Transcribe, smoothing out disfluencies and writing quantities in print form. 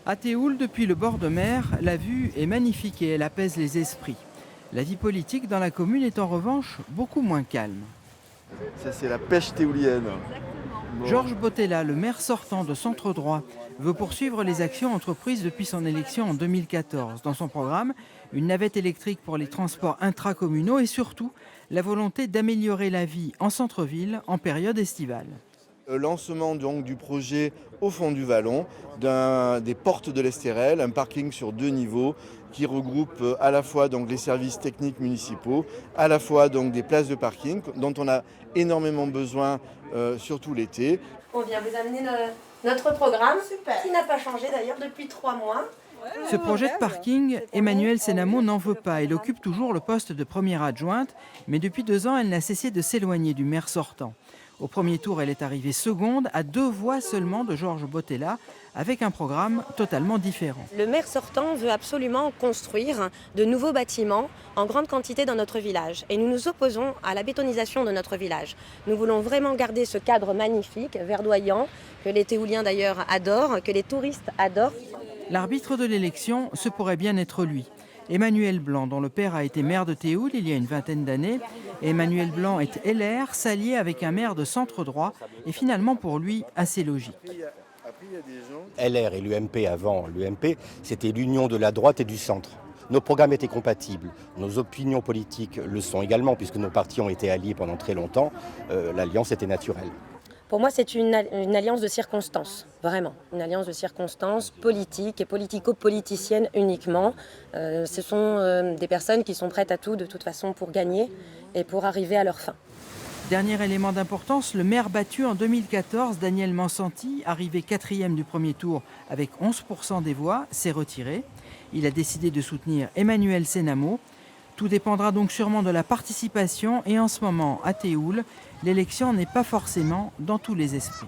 À Théoul, depuis le bord de mer, la vue est magnifique et elle apaise les esprits. La vie politique dans la commune est en revanche beaucoup moins calme. Ça, c'est la pêche théoulienne. Bon. Georges Bottella, le maire sortant de centre droit, veut poursuivre les actions entreprises depuis son élection en 2014. Dans son programme, une navette électrique pour les transports intracommunaux et surtout la volonté d'améliorer la vie en centre-ville en période estivale. Le lancement donc, du projet au fond du Vallon, des portes de l'Estérel, un parking sur 2 niveaux qui regroupe à la fois donc, les services techniques municipaux, à la fois donc, des places de parking dont on a énormément besoin, surtout l'été. On vient vous amener notre programme, qui n'a pas changé d'ailleurs depuis 3 mois. Ce projet de parking, Emmanuelle Sénamo n'en veut pas. Elle occupe toujours le poste de première adjointe, mais depuis 2 ans, elle n'a cessé de s'éloigner du maire sortant. Au premier tour, elle est arrivée seconde, à 2 voix seulement de Georges Bottella, avec un programme totalement différent. Le maire sortant veut absolument construire de nouveaux bâtiments en grande quantité dans notre village. Et nous nous opposons à la bétonisation de notre village. Nous voulons vraiment garder ce cadre magnifique, verdoyant, que les Théouliens d'ailleurs adorent, que les touristes adorent. L'arbitre de l'élection, ce pourrait bien être lui. Emmanuel Blanc, dont le père a été maire de Théoul il y a une vingtaine d'années. Emmanuel Blanc est LR, s'allier avec un maire de centre droit, et finalement pour lui assez logique. LR et l'UMP avant, l'UMP, c'était l'union de la droite et du centre. Nos programmes étaient compatibles, nos opinions politiques le sont également, puisque nos partis ont été alliés pendant très longtemps, l'alliance était naturelle. Pour moi, c'est une alliance de circonstances, vraiment. Une alliance de circonstances politiques et politico-politiciennes uniquement. Ce sont des personnes qui sont prêtes à tout, de toute façon, pour gagner et pour arriver à leur fin. Dernier élément d'importance, le maire battu en 2014, Daniel Mansanti, arrivé 4e du premier tour avec 11% des voix, s'est retiré. Il a décidé de soutenir Emmanuelle Sénamo. Tout dépendra donc sûrement de la participation et en ce moment, à Théoul, l'élection n'est pas forcément dans tous les esprits.